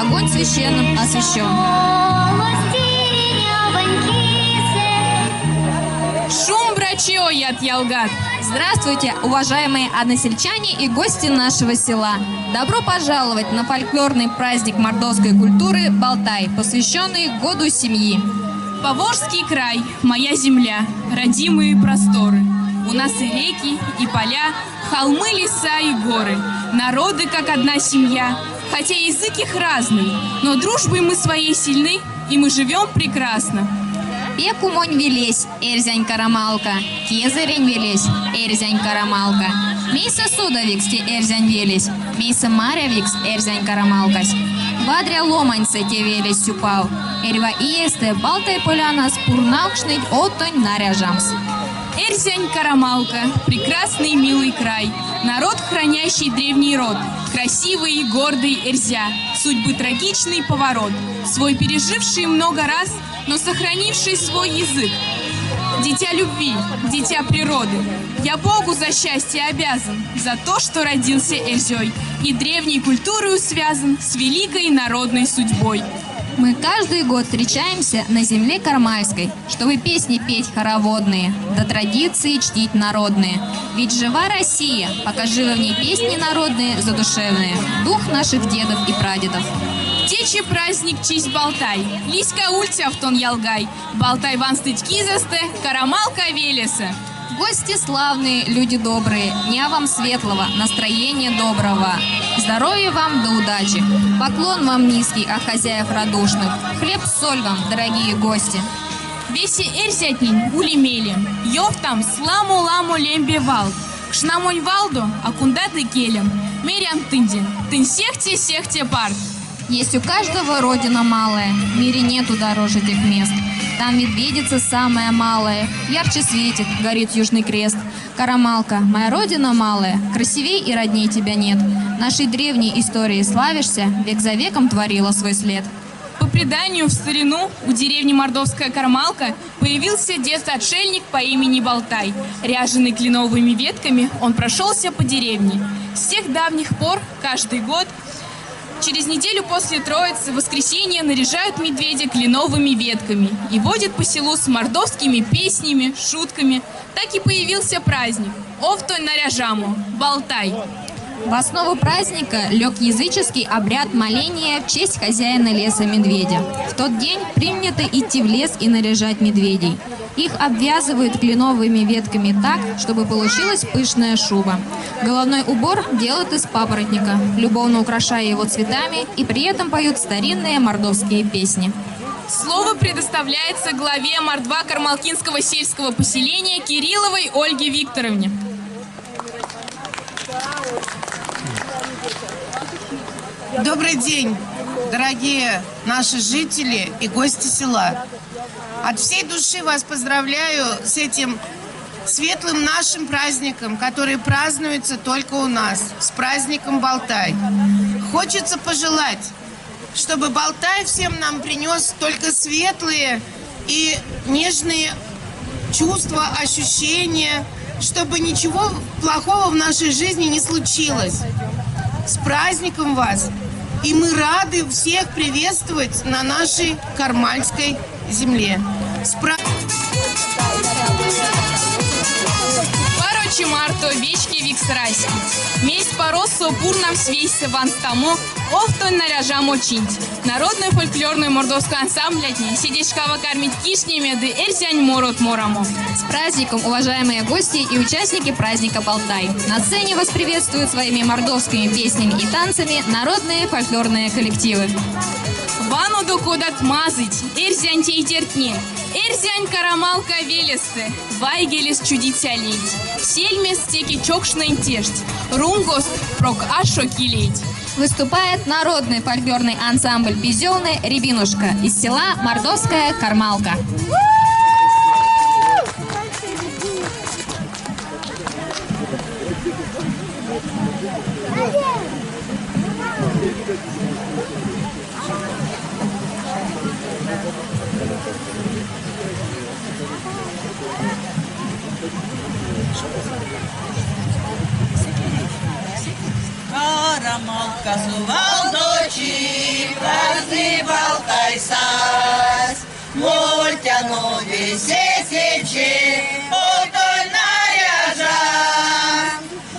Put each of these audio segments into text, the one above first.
огонь священным освящен. Шум брачио яд ялгат. Здравствуйте, уважаемые односельчане и гости нашего села. Добро пожаловать на фольклорный праздник мордовской культуры Балтай, посвященный Году семьи. Поволжский край, моя земля, родимые просторы. У нас и реки, и поля, холмы, леса и горы. Народы, как одна семья, хотя язык их разный, но дружбой мы своей сильны, и мы живем прекрасно. Пеку монь велесь, эрзянь карамалка, кезерень велесь, эрзянь карамалка. Мейса судовиксте эрзянь велесь, мейса марявикс эрзянь карамалкась. Вадря ломаньце те велесь сюпал, эрва иесте балтай полянас пурнаукшныть оттонь наряжамс. Эрзянь карамалка, прекрасный и милый край, народ, хранящий древний род, красивый и гордый Эрзя, судьбы трагичный поворот, свой переживший много раз, но сохранивший свой язык. Дитя любви, дитя природы, я Богу за счастье обязан, за то, что родился Эрзей и древней культурой связан с великой народной судьбой. Мы каждый год встречаемся на земле Кармайской, чтобы песни петь хороводные, да традиции чтить народные. Ведь жива Россия, пока живы в ней песни народные, задушевные, дух наших дедов и прадедов. Течи праздник честь Балтай, лиська ульця в тон ялгай, Балтай ван стыть кизасте, карамалка велеса. Гости славные, люди добрые, дня вам светлого, настроения доброго. Здоровья вам да удачи. Поклон вам низкий от хозяев радушных. Хлеб-соль вам, дорогие гости. Веси эрзятнин улимели, йов там сламу-ламу лембевал. Кшнамонь валду, акундаты келем, мерян тындин, тын сехте парт. Есть у каждого родина малая, в мире нету дороже тех мест. Там медведица самая малая, ярче светит, горит южный крест. Карамалка, моя родина малая, красивей и родней тебя нет. Нашей древней истории славишься, век за веком творила свой след. По преданию, в старину у деревни Мордовская Кармалка появился дед-отшельник по имени Балтай. Ряженый кленовыми ветками, он прошелся по деревне. С тех давних пор, каждый год, через неделю после Троицы в воскресенье наряжают медведя кленовыми ветками и водят по селу с мордовскими песнями, шутками. Так и появился праздник Овтонь наряжаму, Балтай. В основу праздника лег языческий обряд моления в честь хозяина леса медведя. В тот день принято идти в лес и наряжать медведей. Их обвязывают кленовыми ветками так, чтобы получилась пышная шуба. Головной убор делают из папоротника, любовно украшая его цветами, и при этом поют старинные мордовские песни. Слово предоставляется главе Мордва Кармалкинского сельского поселения Кирилловой Ольге Викторовне. Добрый день, дорогие наши жители и гости села. От всей души вас поздравляю с этим светлым нашим праздником, который празднуется только у нас, с праздником Балтай. Хочется пожелать, чтобы Балтай всем нам принес только светлые и нежные чувства, ощущения, чтобы ничего плохого в нашей жизни не случилось. С праздником вас! И мы рады всех приветствовать на нашей Кармальской земле. Парочи марто вечки виксраськи. Месть поросо пурнам свейся ванстамо, овтонь наряжам очинть. Народный фольклорный мордовский ансамбль сидешкава кормить кишнями, да эрзянь морот морамо. С праздником, уважаемые гости и участники праздника Балтай! На сцене вас приветствуют своими мордовскими песнями и танцами народные фольклорные коллективы. Вану докудат мазыть, эрзянь тей тертне, эрзянь карамалка велесте, вайгелес чудитя лейть, сельмес теки чокшнен тешт, рунгост прок ашо килейть. Выступает народный фольклорный ансамбль «Безелная рябинушка» из села Мордовская Кармалка. Карамалка сувал дочи. лісась, мультяну вісесечі, отоль наряжа.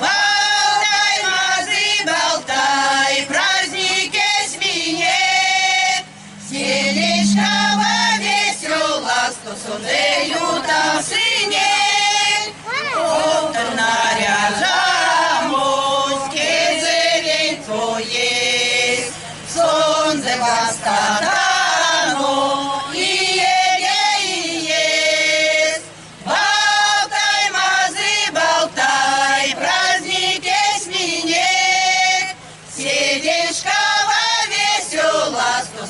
Болтай, мазы, болтай, праздники смене, селечка во весела, сто судею там сыне, отоль наряжа, муськи зеленцу есть, солнце восстало.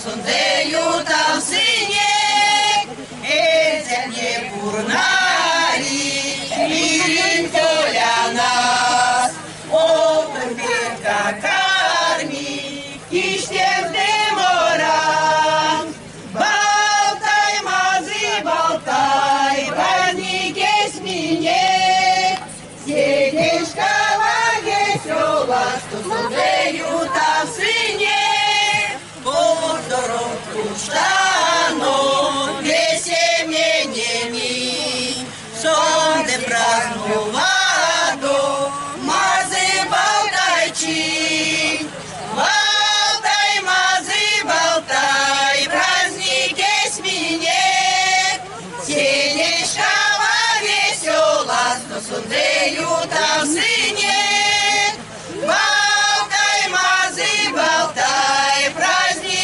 Сундею там синек, эти бурнари, мирин поля нас, опер бега карми, ищем демора. Болтай, мазы, болтай, праздники сменек, сидишка во весела, сундею там синек. Штану, весеменеми, сонде празднувато, мазы болтайчи, болтай, мазы болтай, праздники смене, селечка во весела, сто сундею там сыне, болтай, мазы болтай, праздники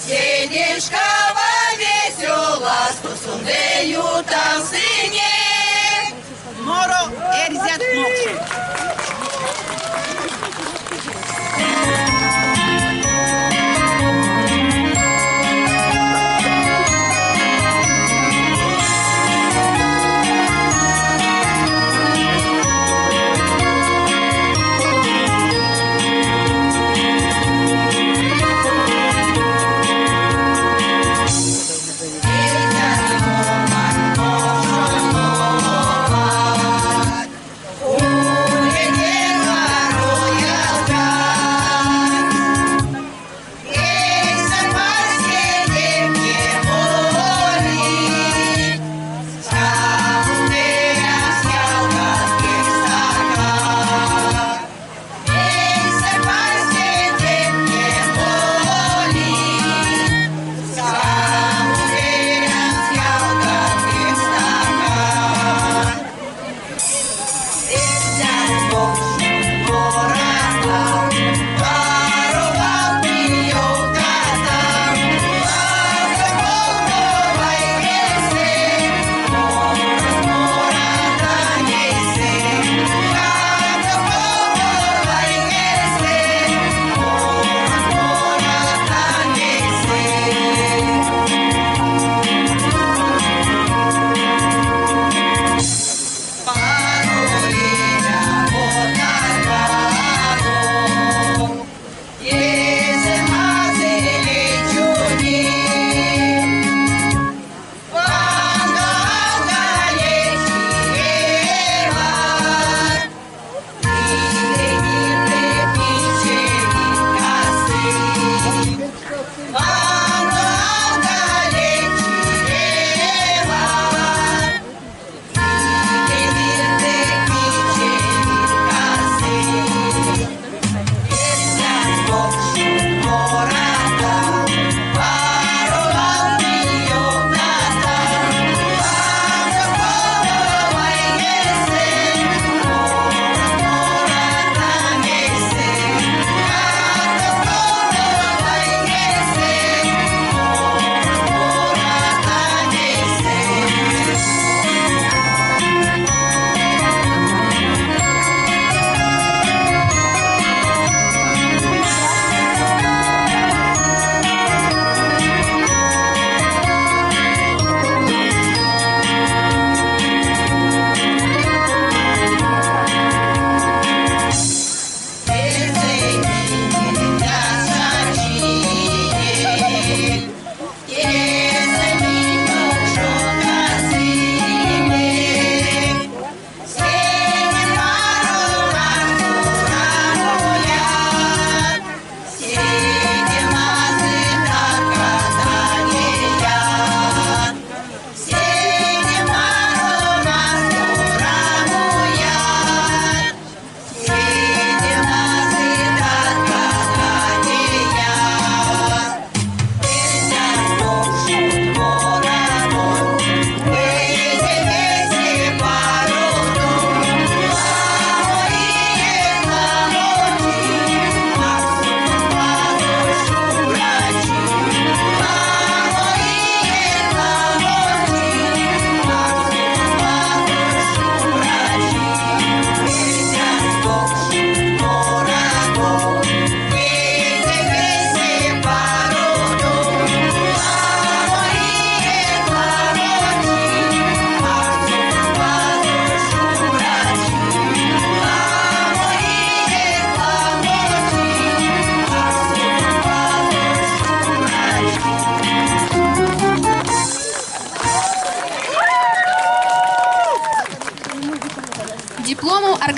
селечка во весела, сто сундею там сыне. Моро эрзят мокшу. Ella no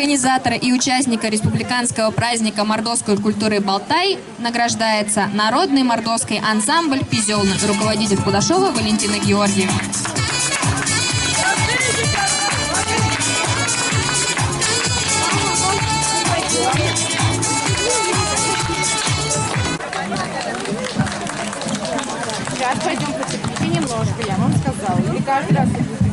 организатора и участника республиканского праздника мордовской культуры «Балтай» награждается народный мордовский ансамбль «Пизёлны», руководитель Кудашова Валентина Георгиевна. Сейчас пойдем потерпите немножко, я вам сказала. Или каждый раз вы будете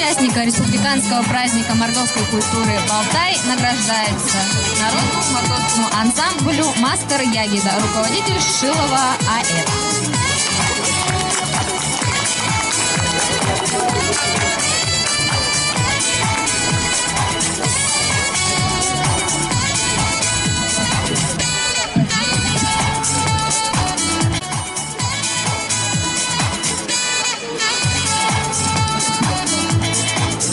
участника республиканского праздника мордовской культуры «Балтай» награждается народному мордовскому ансамблю «Мастер Ягида», руководитель Шилова А.Р.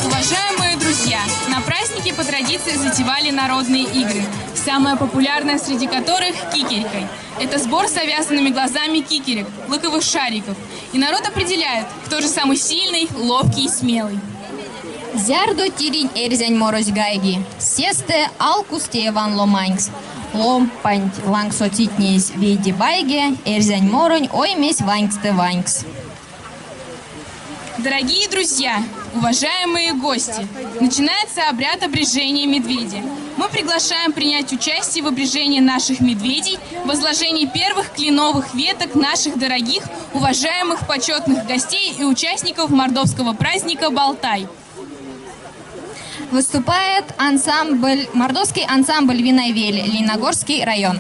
Уважаемые друзья, на празднике по традиции затевали народные игры, самая популярная среди которых – кикерикой. Это сбор с завязанными глазами кикерик, лыковых шариков. И народ определяет, кто же самый сильный, ловкий и смелый. Зярдо тиринь эрзянь морозь гайги, сесте алкусте ван ломанькс. Ломпаньт лангсотитнись види байге, эрзянь моронь оймесь ваньксте ванькс. Дорогие друзья, уважаемые гости, начинается обряд обрежения медведя. Мы приглашаем принять участие в обрежении наших медведей, в возложении первых кленовых веток наших дорогих, уважаемых почетных гостей и участников мордовского праздника «Балтай». Выступает мордовский ансамбль «Виновель», Лениногорский район.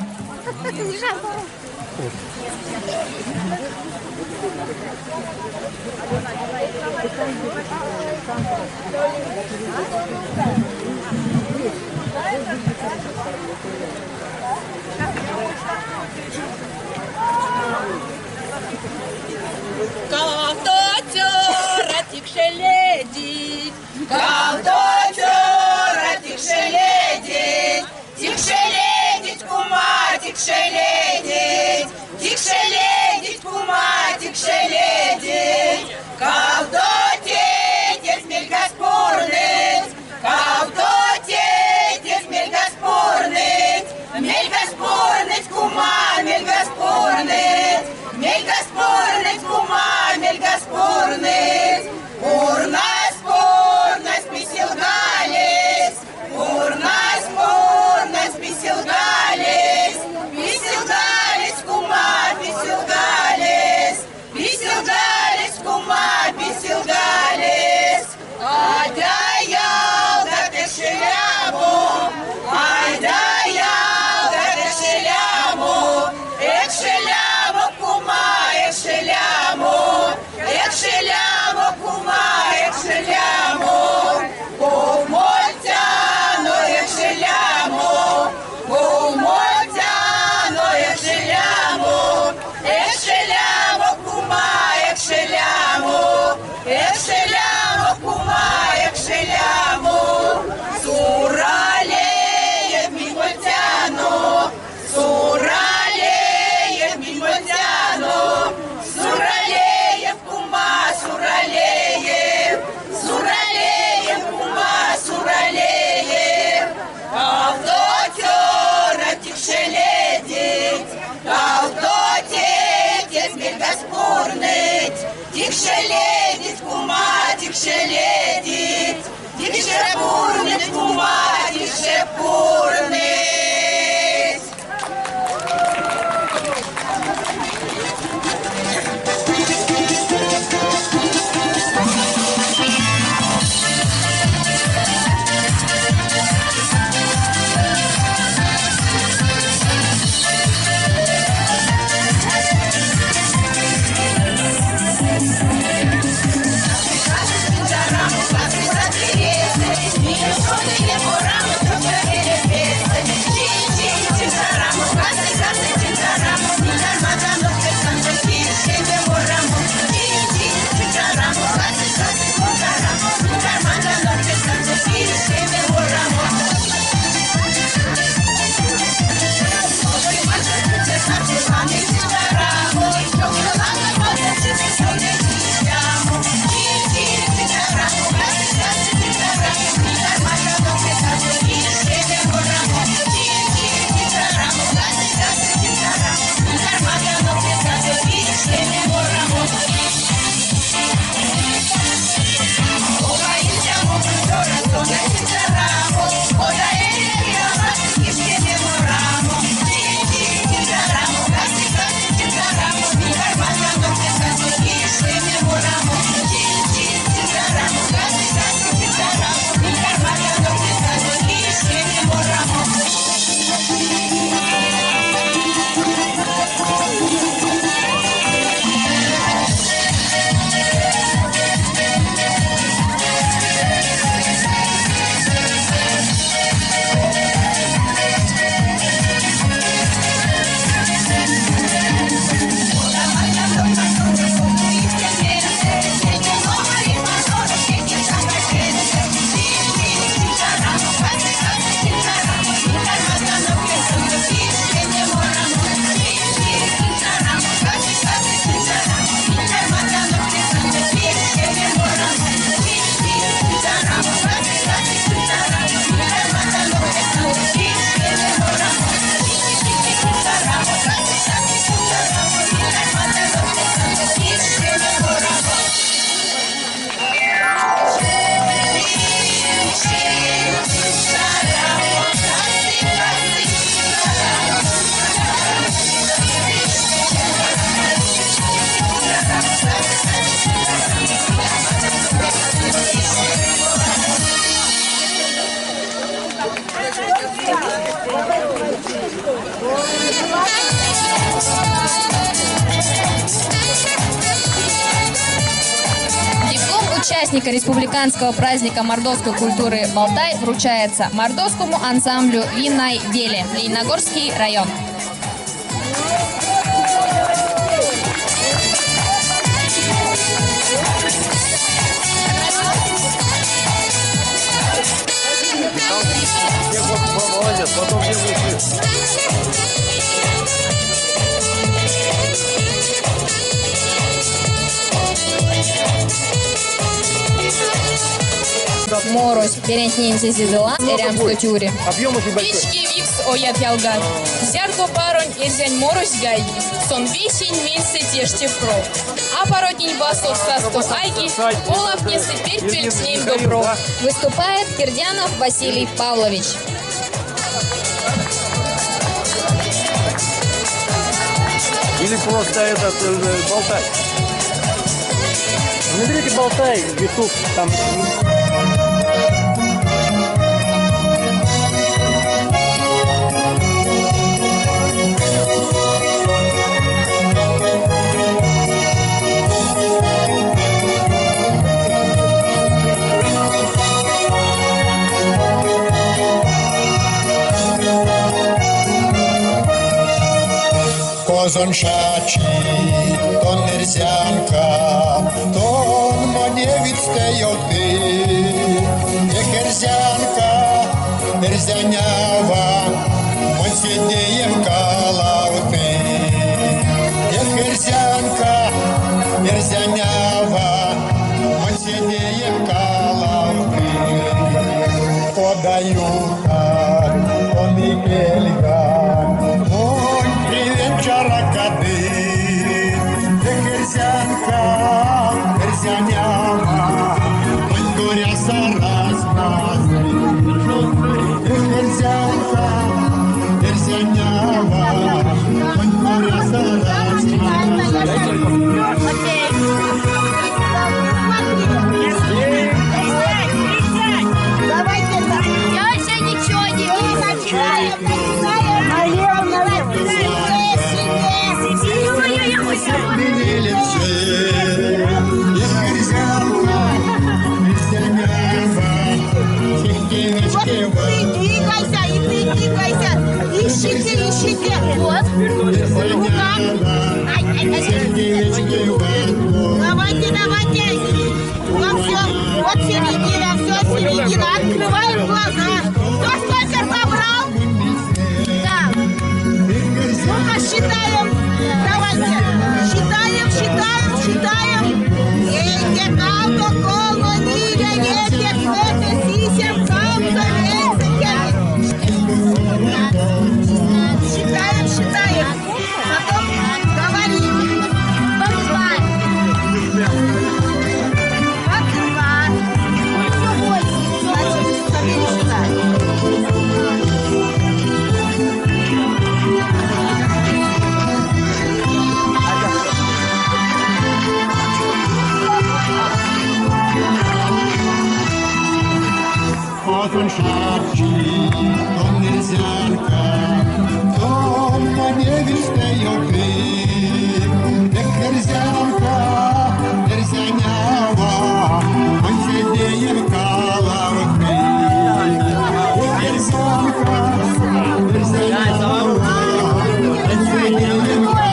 Мир, что ты не пора, но только участника республиканского праздника мордовской культуры «Балтай» вручается мордовскому ансамблю «Винай Веле», Лениногорский район. Молодец, потом все вышли. Мороз, перентнемся зидела, эрям стотюри. Объем очень большой. Печки викс оят ялган. Зярго барон эрзянь мороз гай. Сон вещень меньше теште про. А поротень басов састо айги. Олаф не сыпеть перед ним добро. Выступает Кирдянов Василий Павлович. Или просто этот болтай. Смотрите, болтай, YouTube там. Козоншачі, то нерзянка, то мені відстає як ерзянка, ерзянява, ми сидієм калавти. Як ерзянка, ерзянява, ми сидієм калавти. Подаю так, помігельга, Чаракады, Эрзянка, Эрзянява, Мандуря Саразна, Эрзянка, Эрзянява, Мандуря Саразна. Ищите. Вот. Давайте. Вот все. Вот середина. Все середина. Открываем глаза. Кто сколько собрал? Да. Ну-ка считаем. Давайте. Считаем. Считаем. Потом говорим. 22. Значит, собери считать. Козоншачі, то нерзянка, то мені відстає як ерзянка, ерзянява, ми сидієм калавти. Як ерзянка, ерзянява, ми сидієм калавти.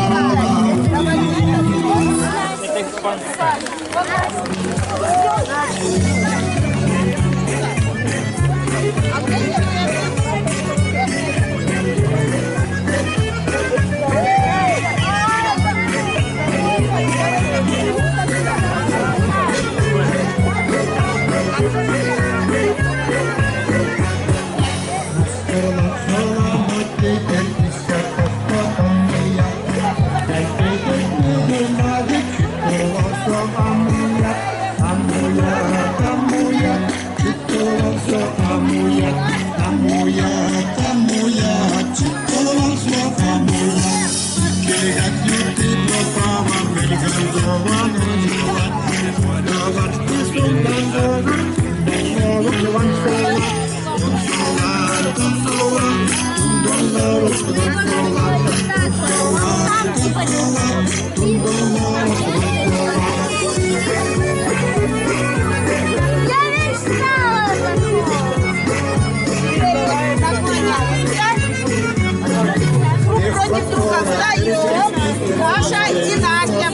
Петруха, встаем. Наша династия,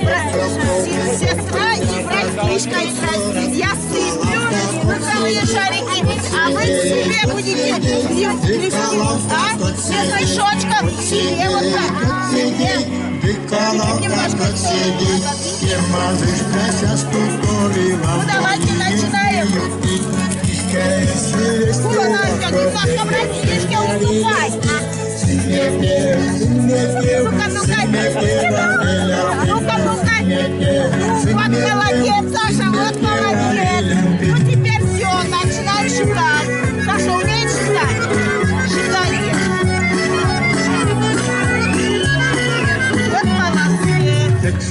сестра и братишка играть. Я сыплю духовые шарики, а вы себе будете лепить, а? Без мешочков себе вот так. Себе. Ну давайте начинаем. Куда Настя, немножко братишке уступай. Ну-ка, ну-ка. Вот молодец, Саша, вот молодец. Ну теперь все, начинаем считать. Саша, умеешь считать? Считайте. Вот молодец.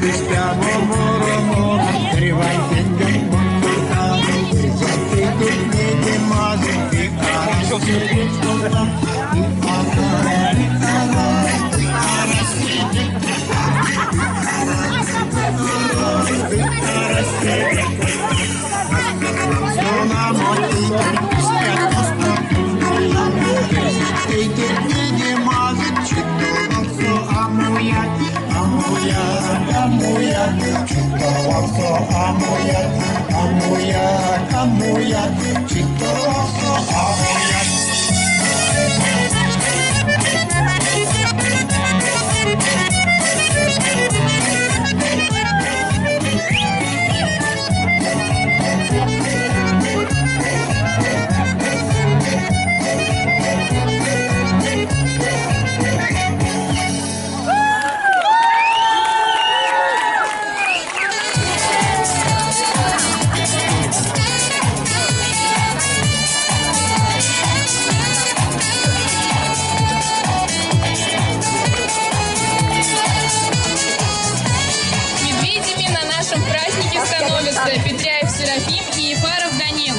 Петряев Серафим и Ефаров Данил.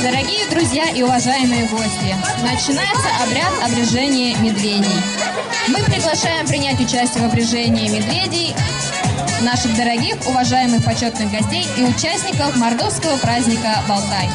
Дорогие друзья и уважаемые гости, начинается обряд обрежения медведей. Мы приглашаем принять участие в обрежении медведей наших дорогих, уважаемых почетных гостей и участников мордовского праздника Балтай.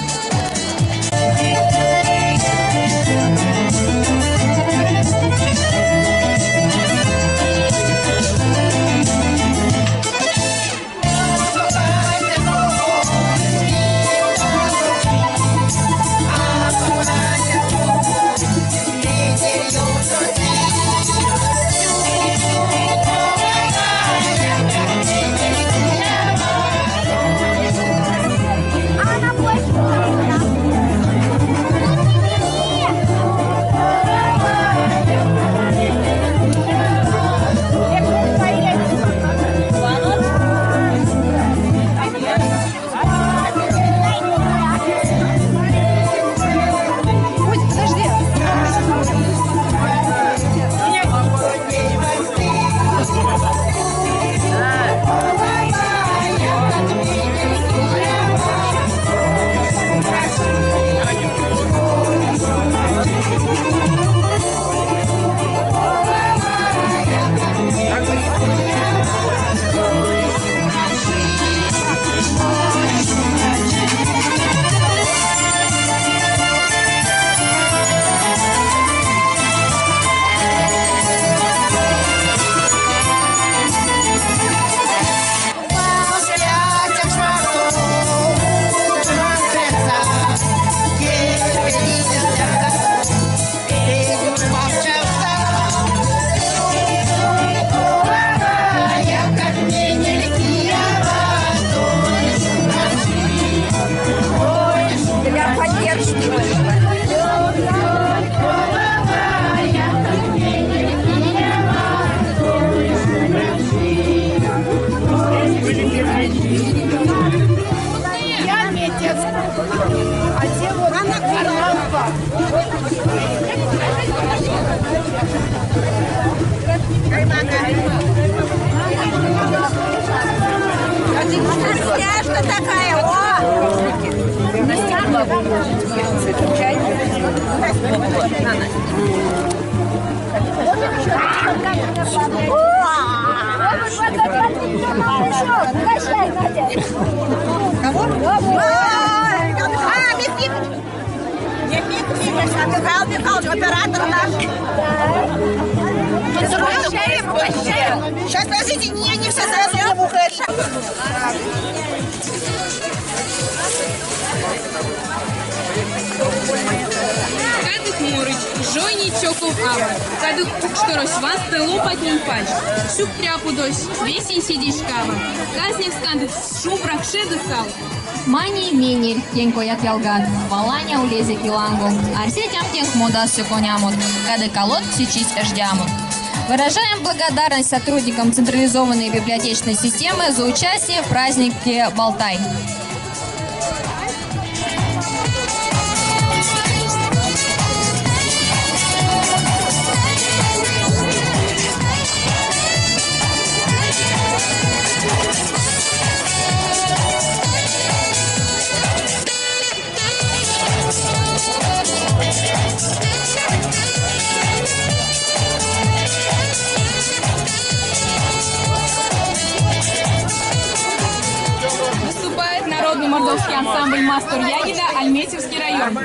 Настяшка такая, о! Кого? А, конечно. Михаил Михайлович, оператор наш. Сейчас, подождите, не все сразу не бухают. Кадык Мурыч, жойни чоков ава. Кадык укшторос вас тылу подним пальч. Шук тряпу дось, весень сидишь кава. Казнев скандык, шубрах шеды сал. Мани менель, тень коят ялгат, валаня улезе килангу, арсетям тень модас все конямут, кады колод сечись ждямут. Выражаем благодарность сотрудникам централизованной библиотечной системы за участие в празднике Балтай. Выступает народный мордовский ансамбль «Мастер Ягида», Альметьевский район.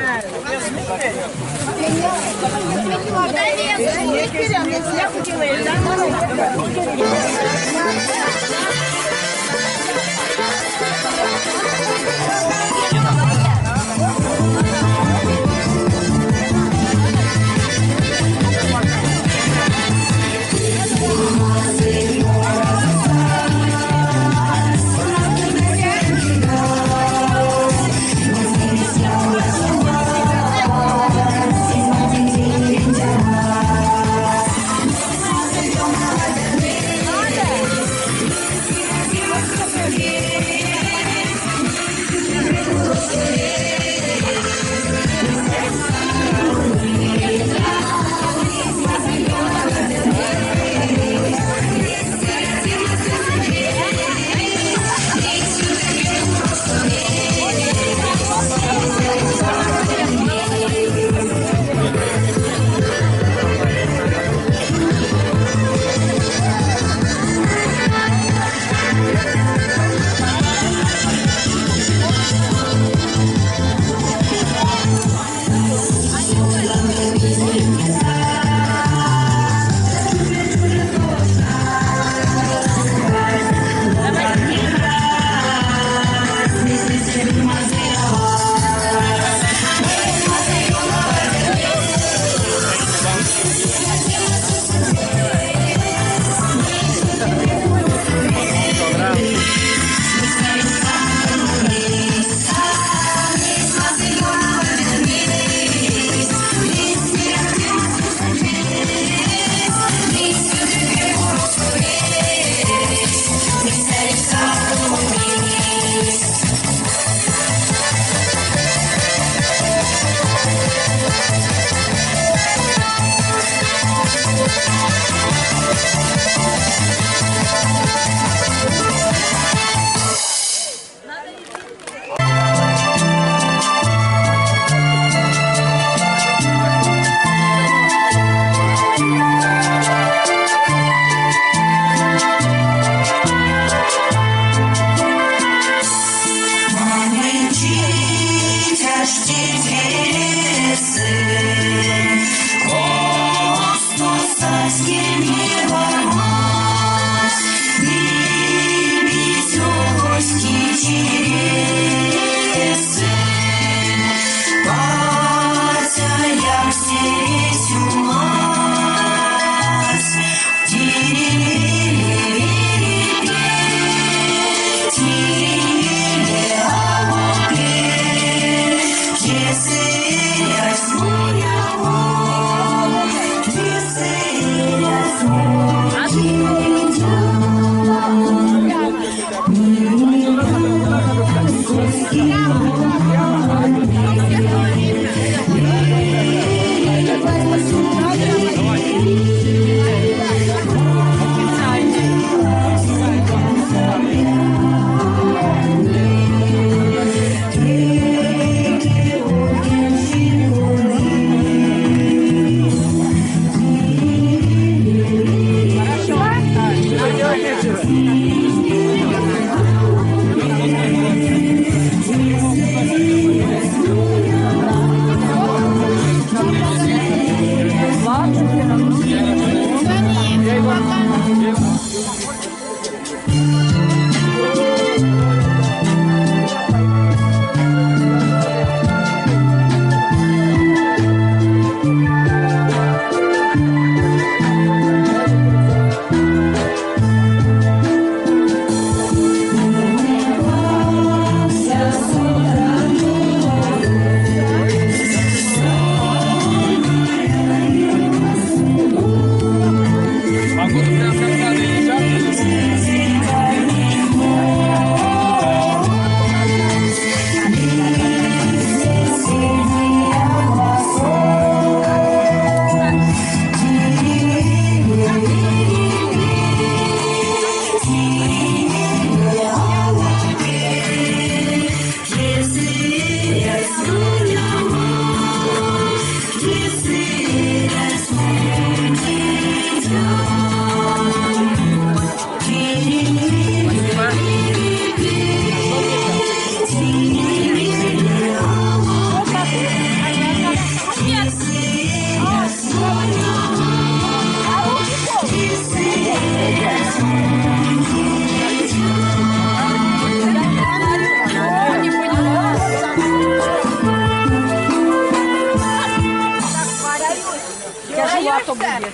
кто будет.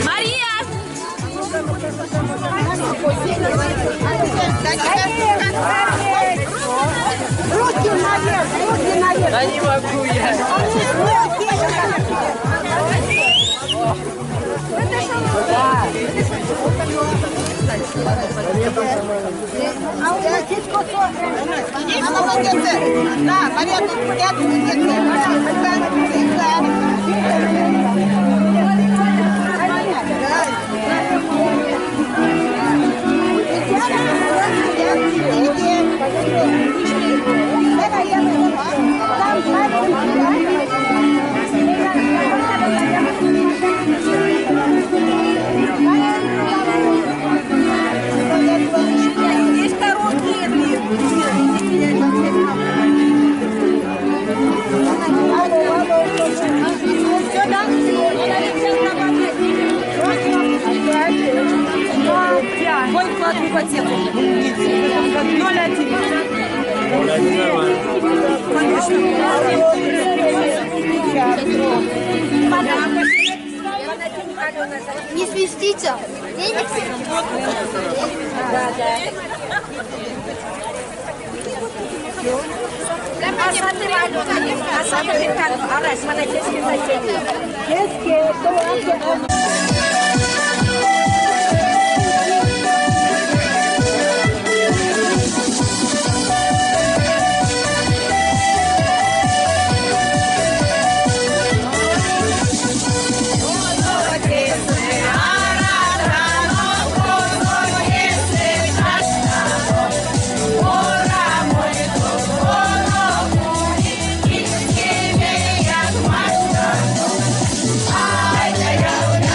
Мария! Руки наверх, руки наверх. Да не могу я. Да, порядок. Вон кладу по телу. 0,1. Не свистите. Ай, да я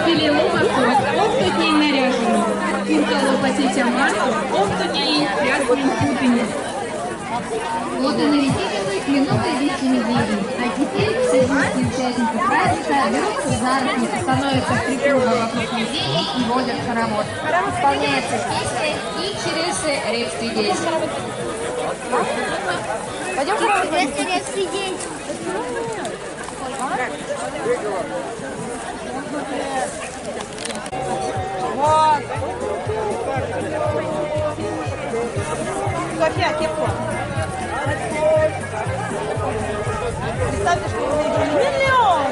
Филе лопасось, офтотней наряженный. Курка лопатетя Марку, офтотней пятым купине. Годы наведения клянуты вещи медведей. А теперь все девушки участники праздника берутся за руки, становятся в три круга вокруг медведей и водят хоровод. Исполняется песня и через репский день. Пойдем хоровод. Репский день. Вот. София, кепку. Представьте, что вы выиграли миллион!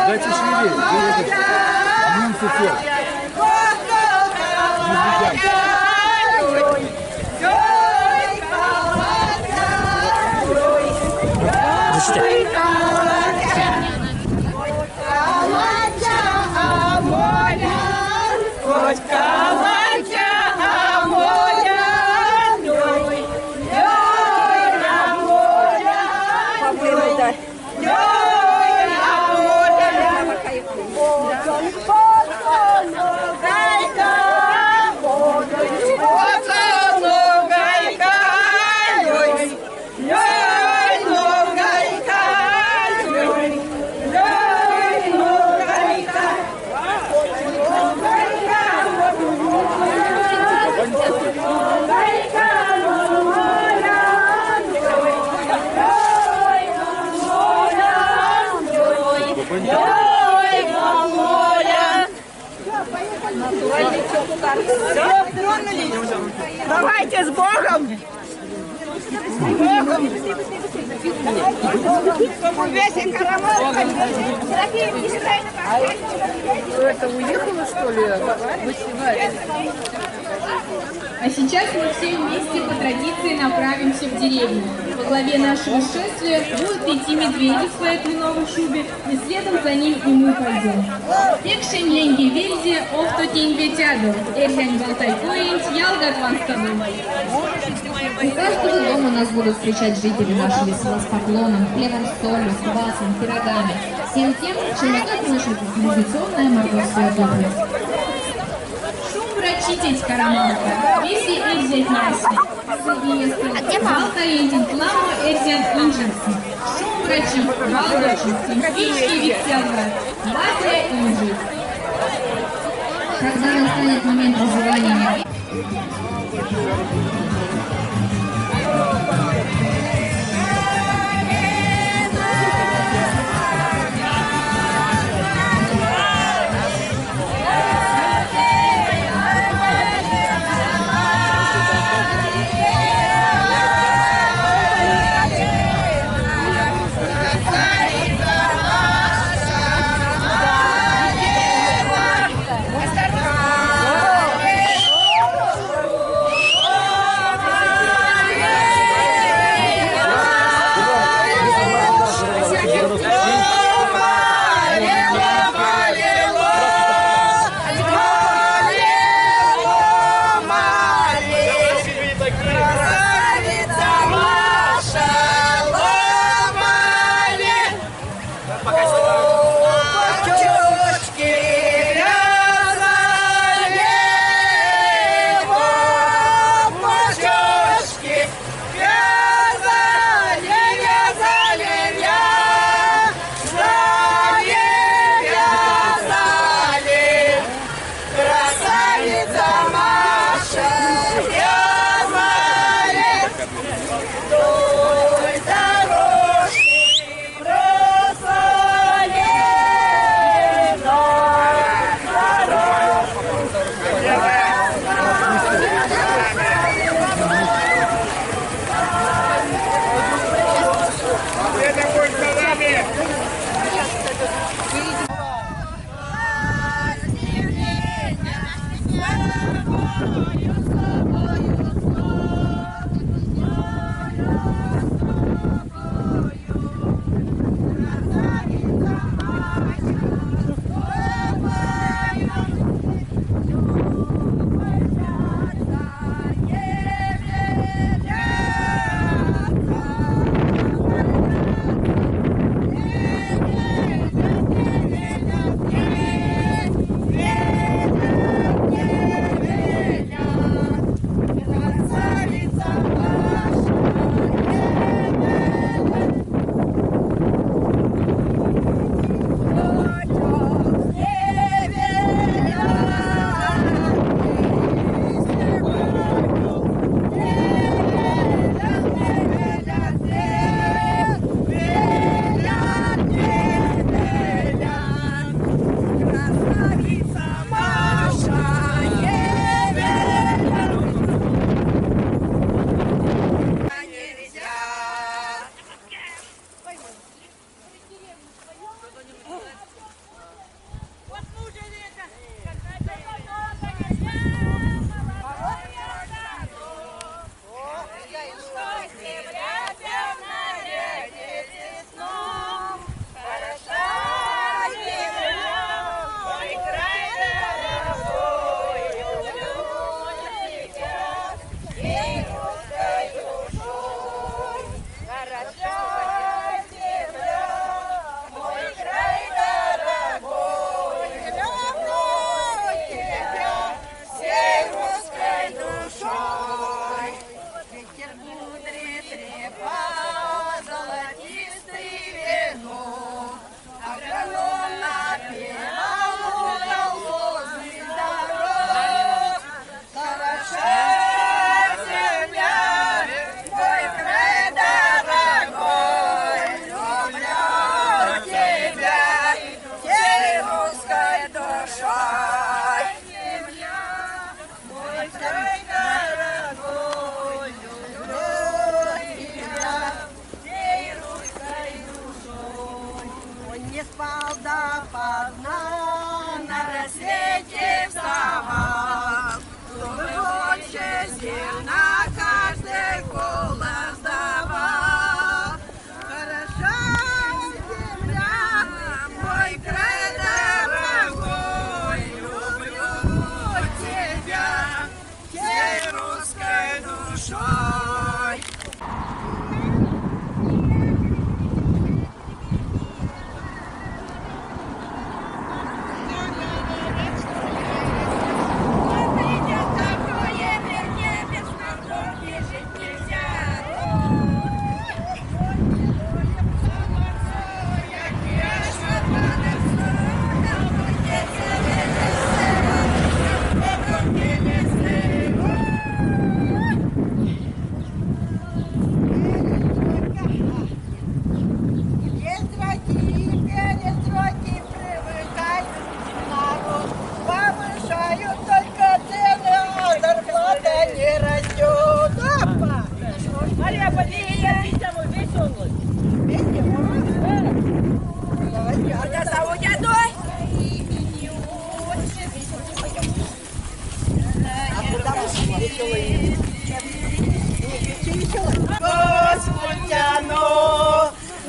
Дайте шевелить, Давайте с Богом! С Богом! Весь карамел. Это уехала, что ли? Вы снимаете? А сейчас мы все вместе по традиции направимся в деревню. Во главе нашего шествия будут идти медведи в своей кленовой шубе, и следом за ним и мы пойдем. Экшен ленги вельзе, офтотень ветяду, эрхен болтай коинт, ялгат ванстану. У каждого дома нас будут встречать жители нашего села с поклоном, хлебом с солью, с квасом, пирогами, всем тем, чем богата наша традиционная мордовская доблесть. Врачитесь, карамалка, веси эрзет няси. Балта едет ламу эрзет инженси. Шум врачим, балдочим, тимфички витяза. Батя инжит. Когда настанет момент вызывания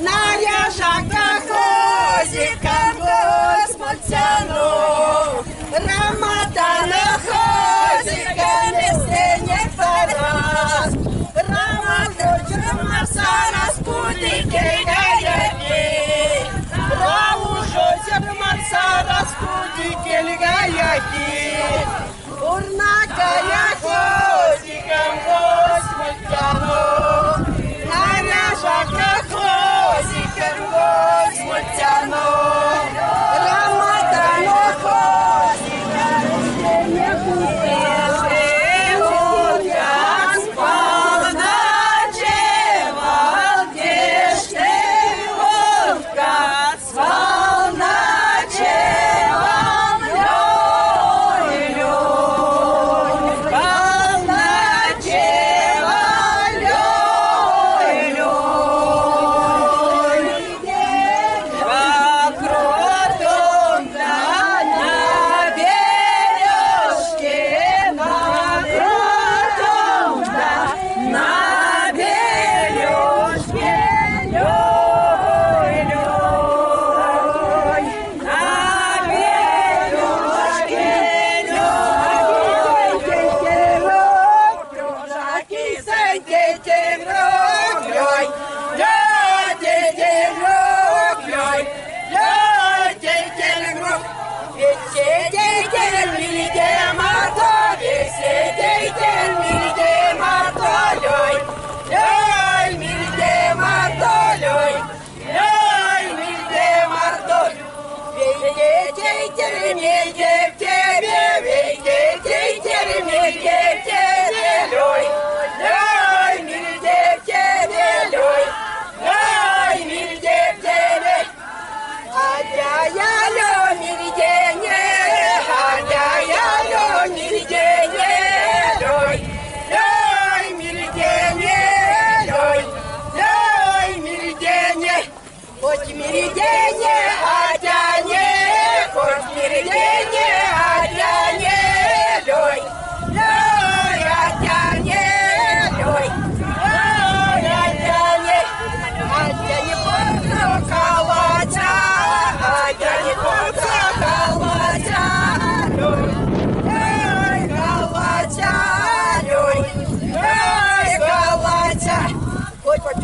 Наряжа колхозиком Господяну, Рамадана хозиком весенних пораз, Рамадочерма сарас путикей гаяки, Раужозерма сарас путикей гаяки, Урнакая хозиком Господяну, Наряжа колхозиком Господяну, Рамадана хозиком весенних пораз,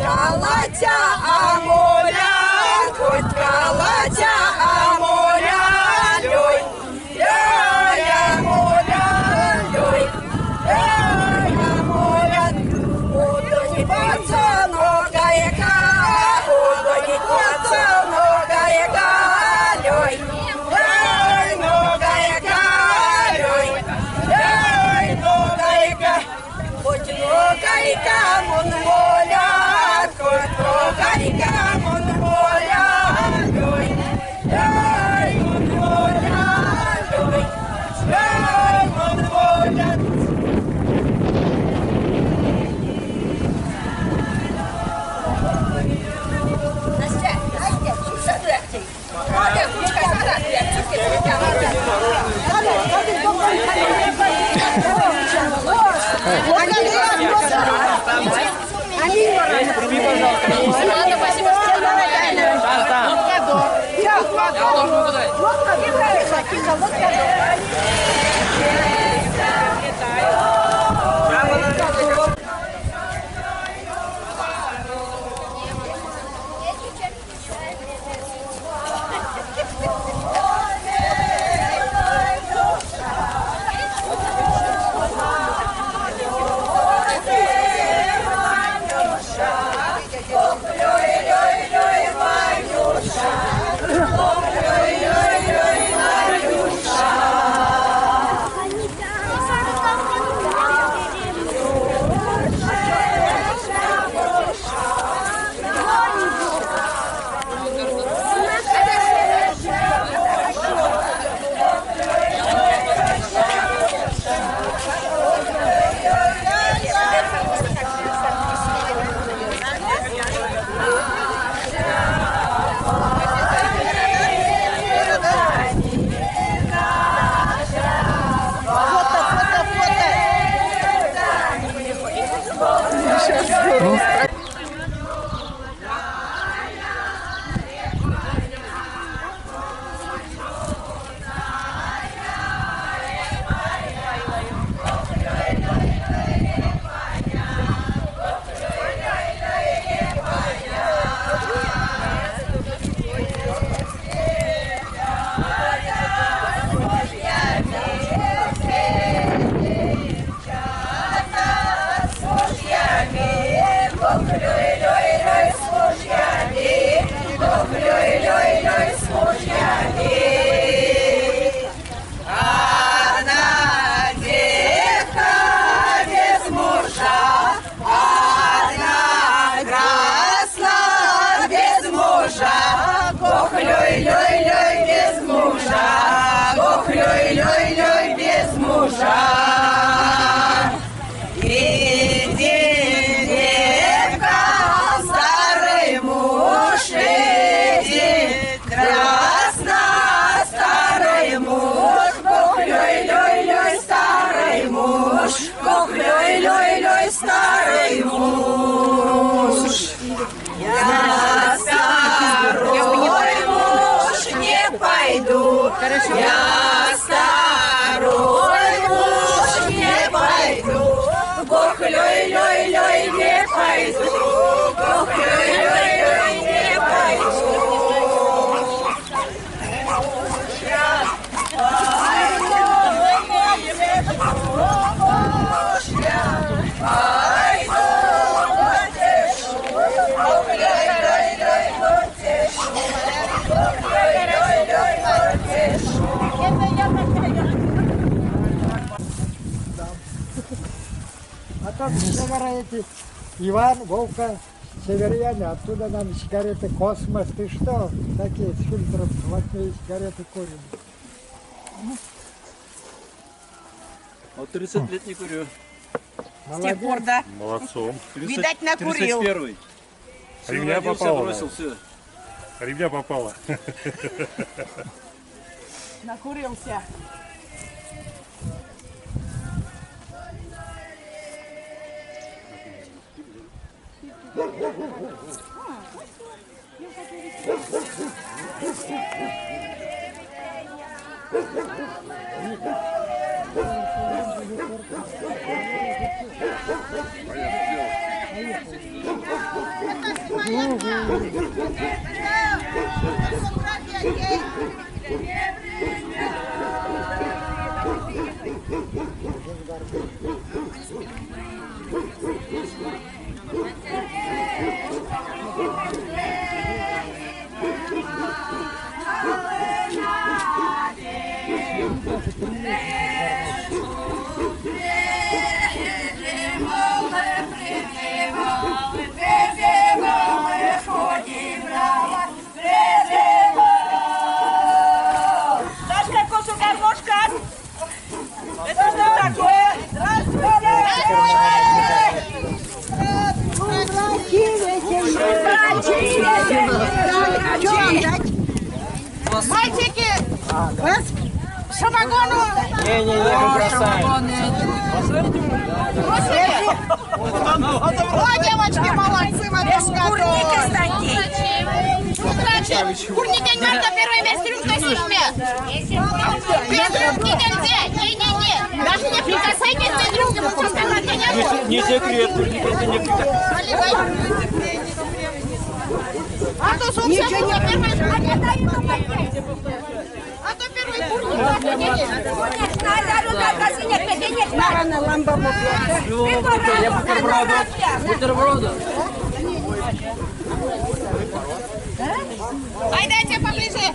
Калатя амоля, хоть калатя амоля, лёй, лёй амоля, лёй, лёй амоля, удони пацаногайка, удони пацаногайка, лёй, лёй ногайка, лёй, лёй ногайка, хоть ногайка монголя. Ванюша, мужа. Идет старый муж, идет красно, старый муж, кух-лёй-лёй-лёй, старый муж, кух-лёй-лёй-лёй, старый муж. Я старый муж не пойду, я старый муж не пойду, кух-лёй-лёй-лёй не пойду, кух-лёй-лёй-лёй не пойду. А так говорите, Иван, Вовка, северяне, оттуда нам сигареты «Космос». Ты что? Такие с фильтром блатные сигареты курим. Вот 30 лет не курю. С тех пор, да? Молодцом. Видать, накурил. 31-й. Ремня попала. Бросил все. Ремня попала. Накурился. Сашка, кусок гармошка. Это что такое? Мальчики, шамагону. Не-не-не, мы бросаем. О, девочки, молодцы, в этом году. Курника не надо, первое место рюмка сильме. Без рюмки нельзя. Не-не-не. Даже не прикасайтесь к рюмке, лучше сказать, я не могу. Не секрет, турник это не секрет. А то, собственно, первое а то первый Ай, дайте поближе.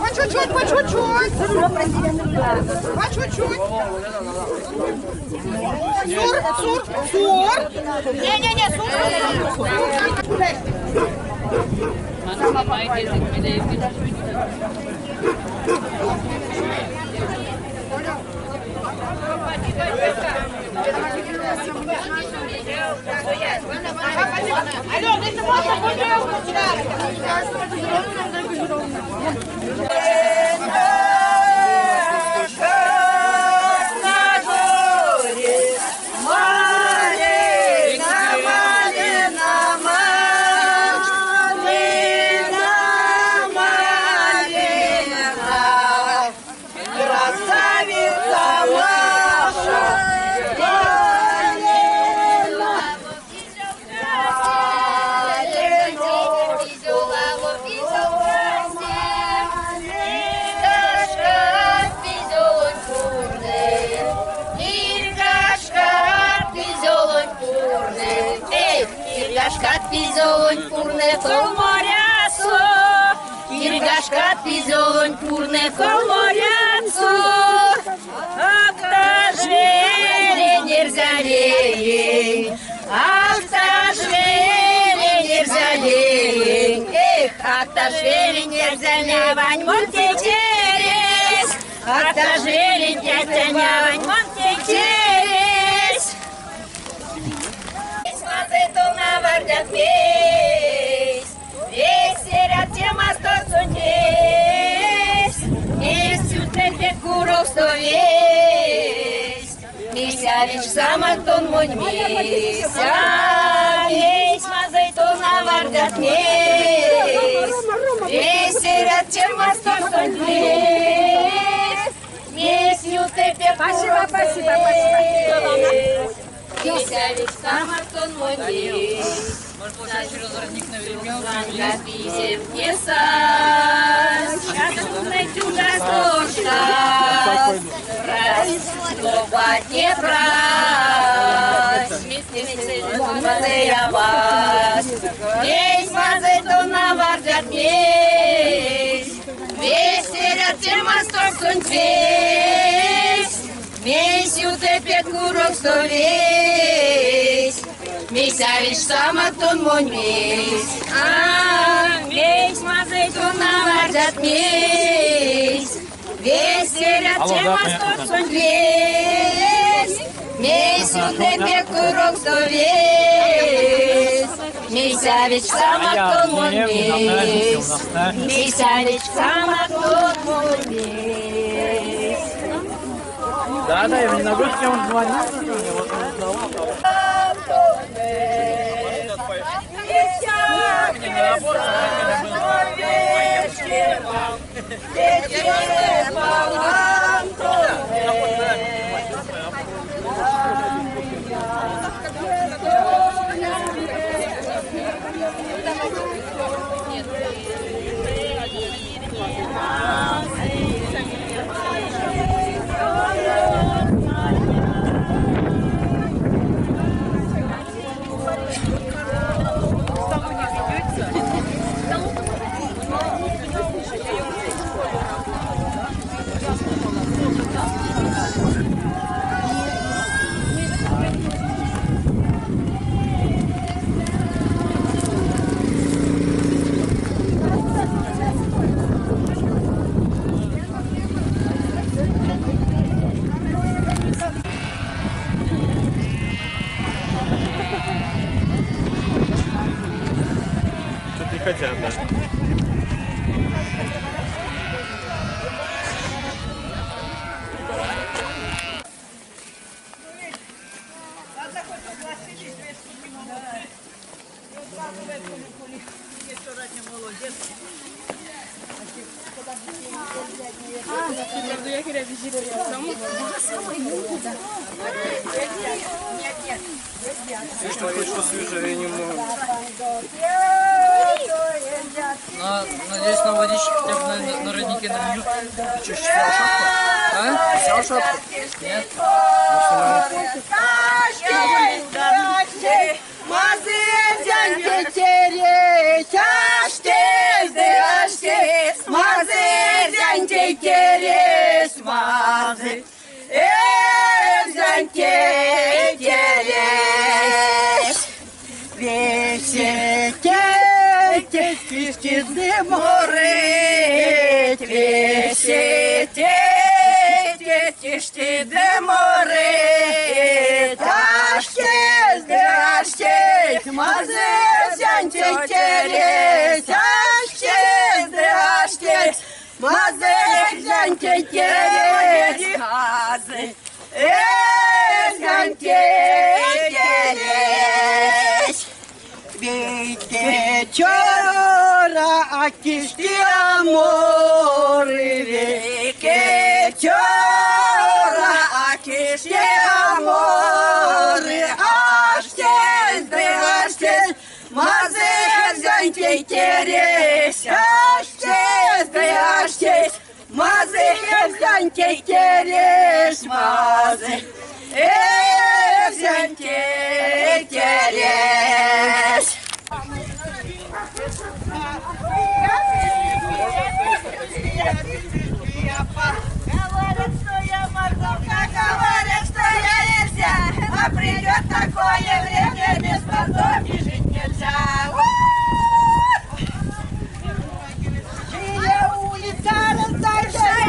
По чуть-чуть, по чуть-чуть. По чуть-чуть. Сур. Не-не-не, сур. Алло, если можно, пожалуйста. Пизолонь пурне колморяцо, Иргашка пизолонь пурне колморяцо, Ах-та жвели нерзалей, Ах-та жвели нерзалей, Эх, ах-та жвели нерзалей, Вань, вот те через, Ах-та Отожрели дядя нянь, через. Зайтуна вардят весь, весь серят тема сто весь, весь утепе куров сто весь, Мисявич самотон мой мися, весь зайтуна вардят весь, весь серят тема сто весь, весь утепе куров сто весь. Мисявич самотон мой мись. Может, лучше через родник навернем? Записем писать. Сейчас найти уже слушать. Слова не брать. Мазея вас. Весь мазетуна вардят весь. Весь серят тема сторцун весь. Весь утепет курок сто весь, Мисявич самотон мой весь, весь мазетуна вардят весь, весь серят тема сторцун весь, весь утепет курок сто весь, Мисявич самотон мой весь, Мисявич самотон мой весь. Да, я не могу, где он звонит. Хотят, да. Ты что, хочешь свежее, я не могу. Надеюсь, на водичке хотя бы на роднике нальют. Что, снял шапку? А? Снял шапку? Нет? Chora aqui amor que chora aqui amor astes mas gente queres astes mas gente queres mas gente queres. Говорят, что я нельзя, а придет такое время, без подобки жить нельзя. Чья улица раздальшая,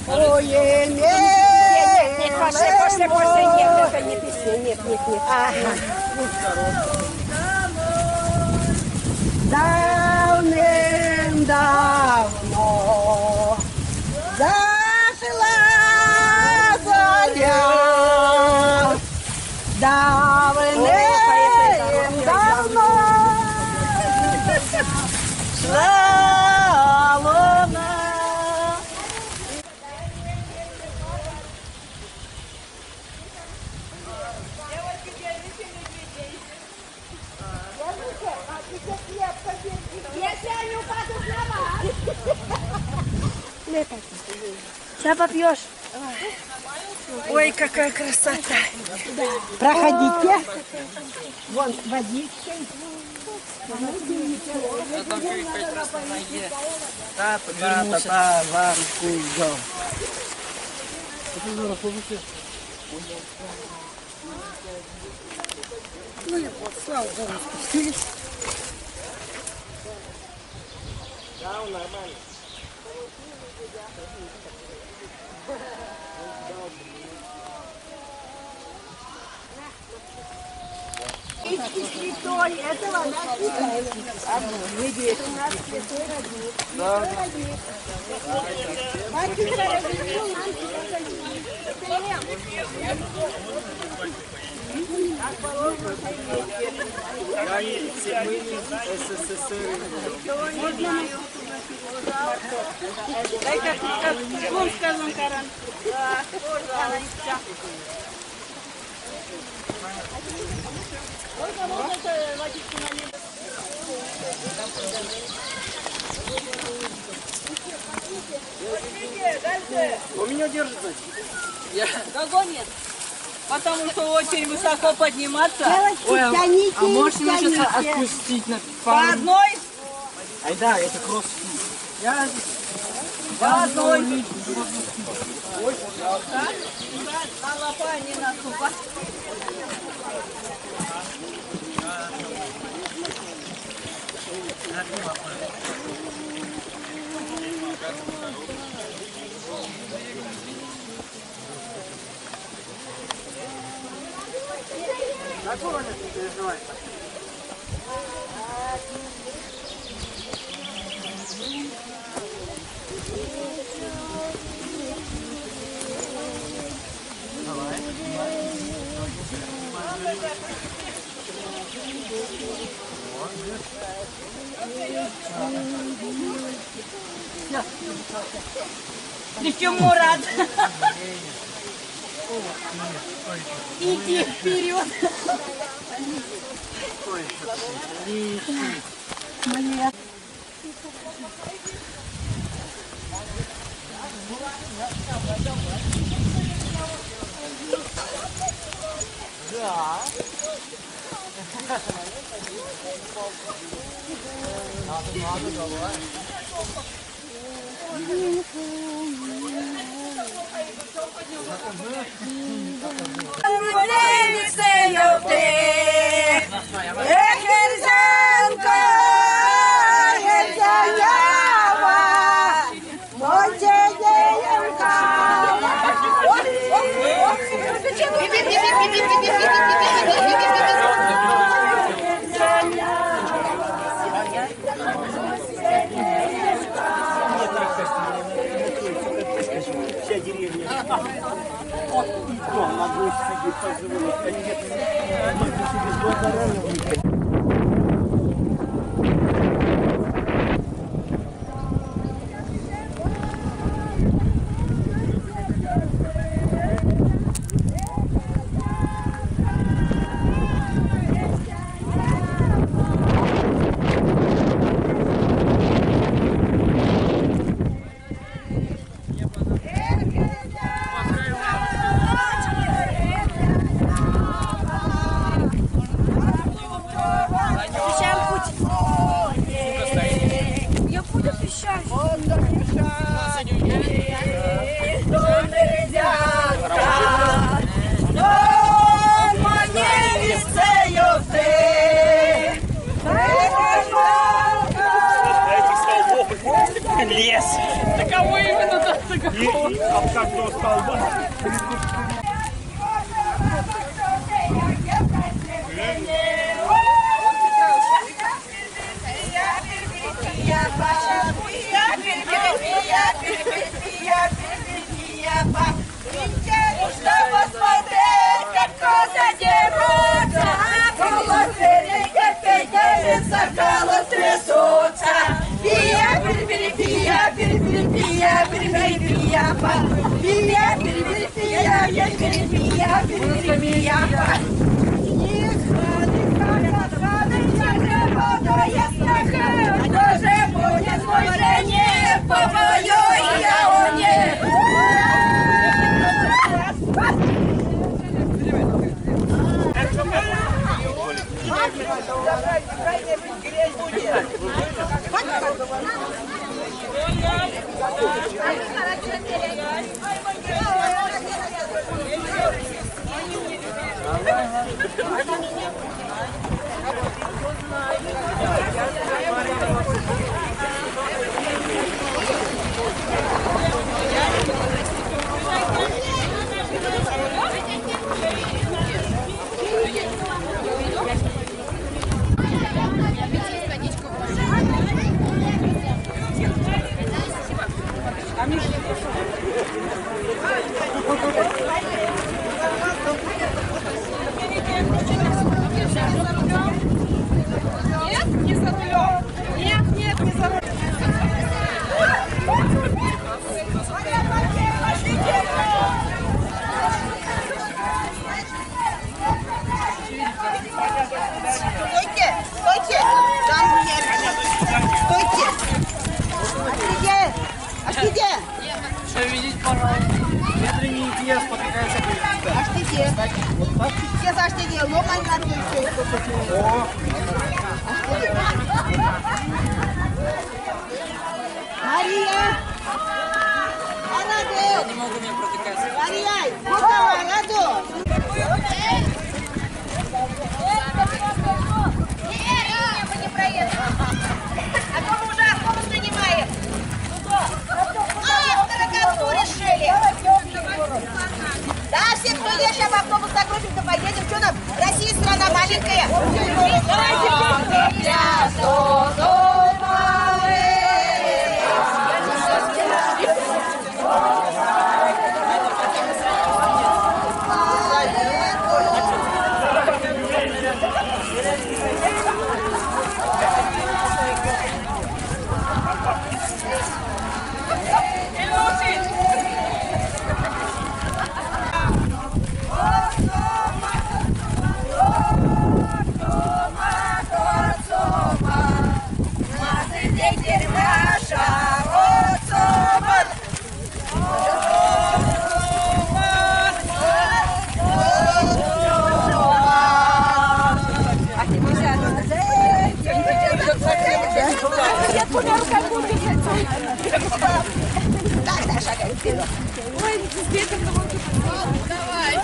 Ой, Нет, после, нет, это не песня, нет. Ага. Давным-давно зашла заря. Давным-давно шла луна. Если они упадут на вас. Сейчас попьешь. Ой, какая красота. Проходите. Вон водичка. Ну и вот, слава Богу, спустились. Да, нормально. Святой, этого нас святой. Это у нас святой родник. Да. Батюшка разрешил нам сюда залить. Дай как клон скажем, Каран. Да, У меня держится. догонит. Потому что очень высоко подниматься. Ой, тяните, а можешь меня сейчас тяните. отпустить на По одной? Ай да, это кросс. Я По одной. На лопа не наступать. Еще Мурат. Иди вперед. Мне. Да. Надо, давай. Вся деревня. Вот и то на гвоздь сидит, позвонит. Они себе благодарны. И от каждого столба. Чтобы посмотреть, как коза дерутся, колокольные копейки, колос трясутся. Пия, пия, пия, пия, пия, пия, пия, пия, пия, пия, пия. Тоже будет мой жених, повоюй я у них. Мария! Она был! Не могу меня протыкать. Мария! Бокова, Ладо! Мы не проедем. А то мы уже автобус нанимаем. А, в Тараканцу решили. Да, все, кто есть, сейчас в автобус загрузим, то поедем. Что нам? Россия страна маленькая. Давайте. Да, шагай вперед. Ой, давай.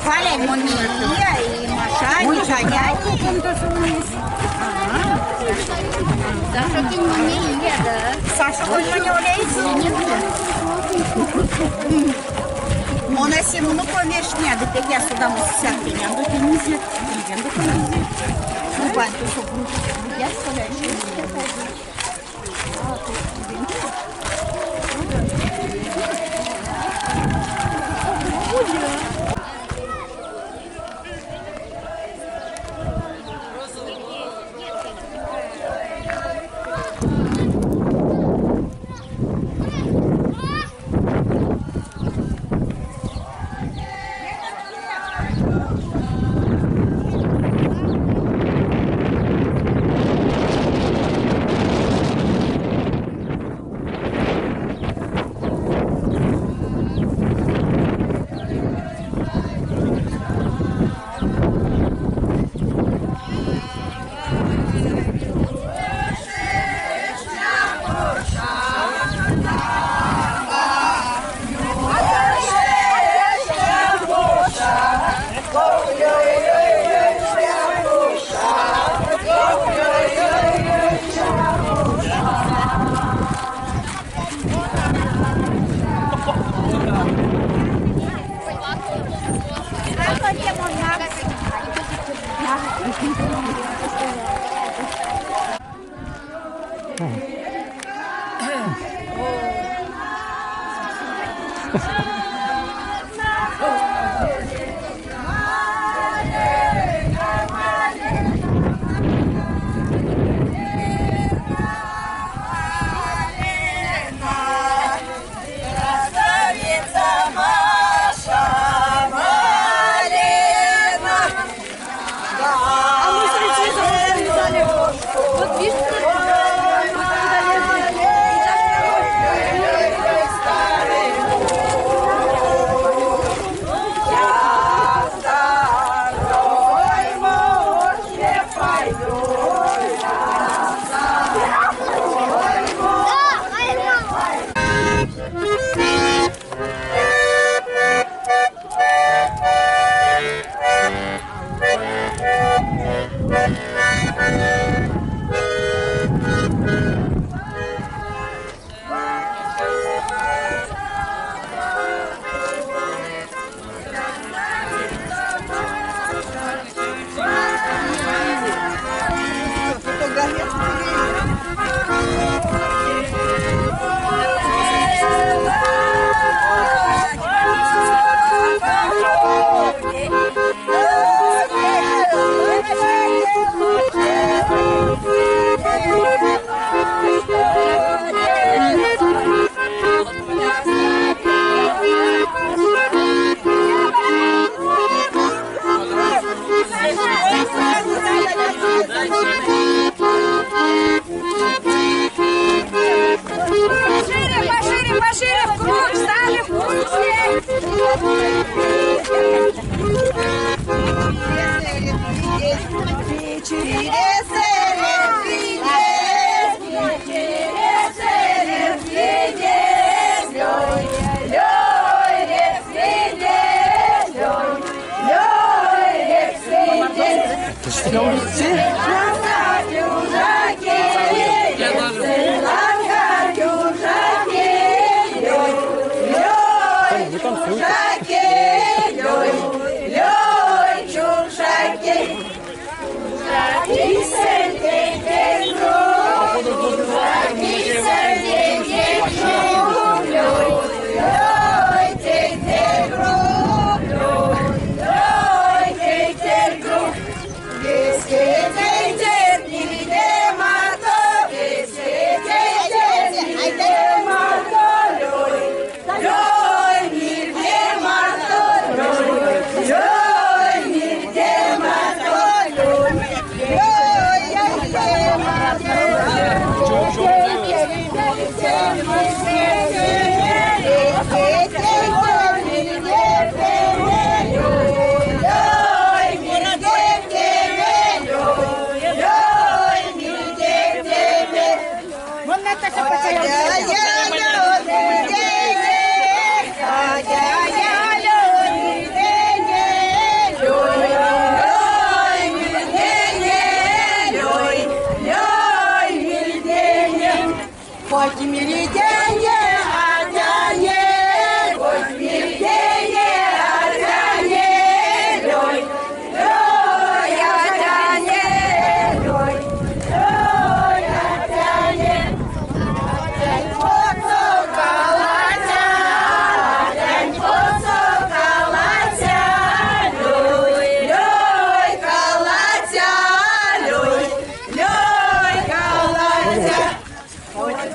Валя, Мония и Маша, не гонять. Саша, ты не да? Саша, вы не улеете? Она Симону помешня, да ты я сюда мусся, меня до Тунизии, я до Тунизии. Ну, баньку, чтобы я сказала, что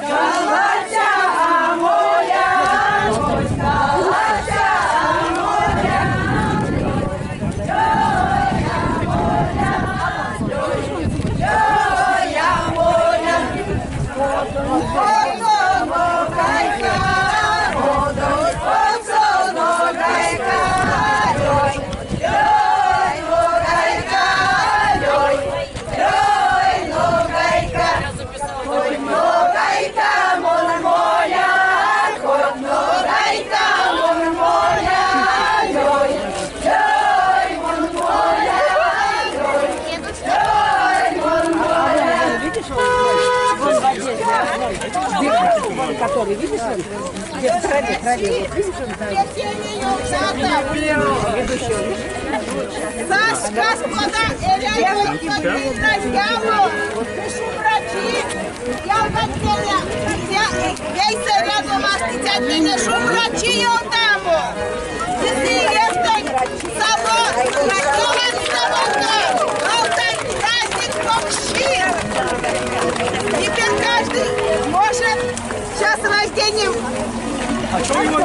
Калача, который, видишь, где в траве, вот, видишь, он там. Теперь каждый может сейчас рождение. А что его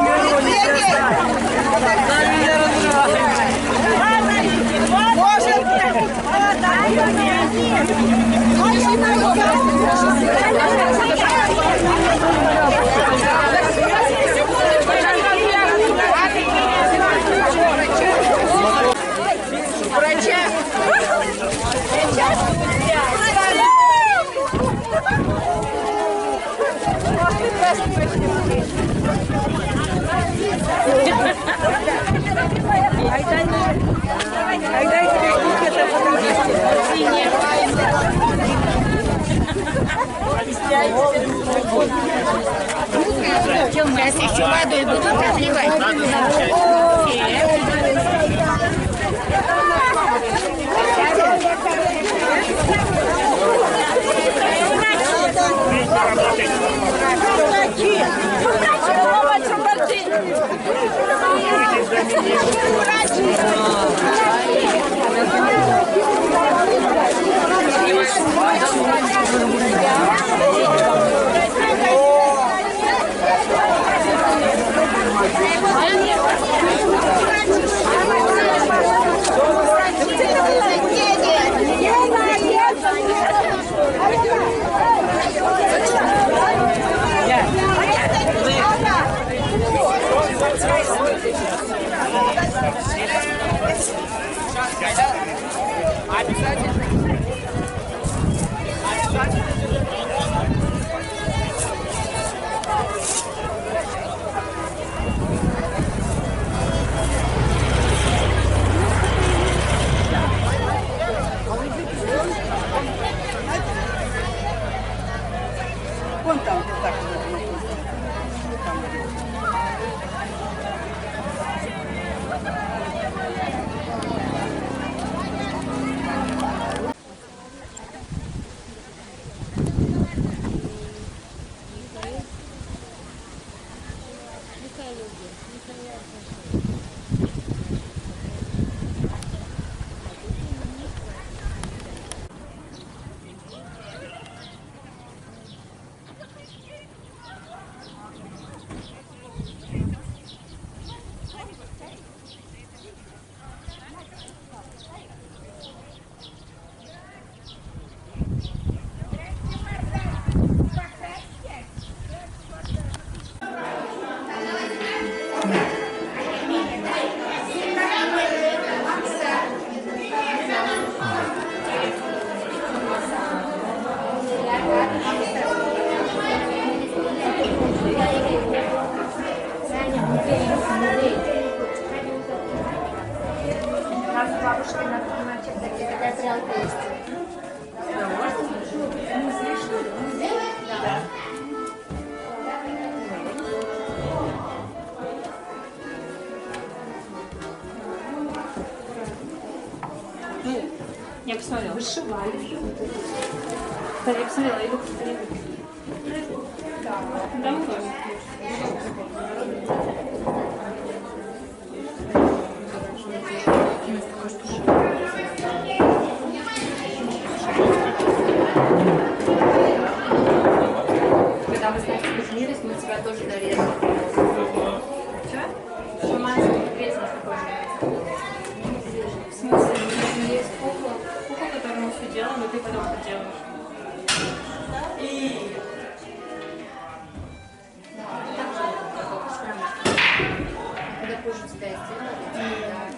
Сейчас еще водой будут разливать. Вон там, так. Я посмотрела. Вышивали. Да, я посмотрела. Да, мы тоже. Когда мы с нами поженились, мы тебя тоже нарезали. Что? Шаманский ответственность такой же. В смысле, есть кукла, которую мы все делаем, и ты потом это делаешь. Когда позже тебя сделали, я там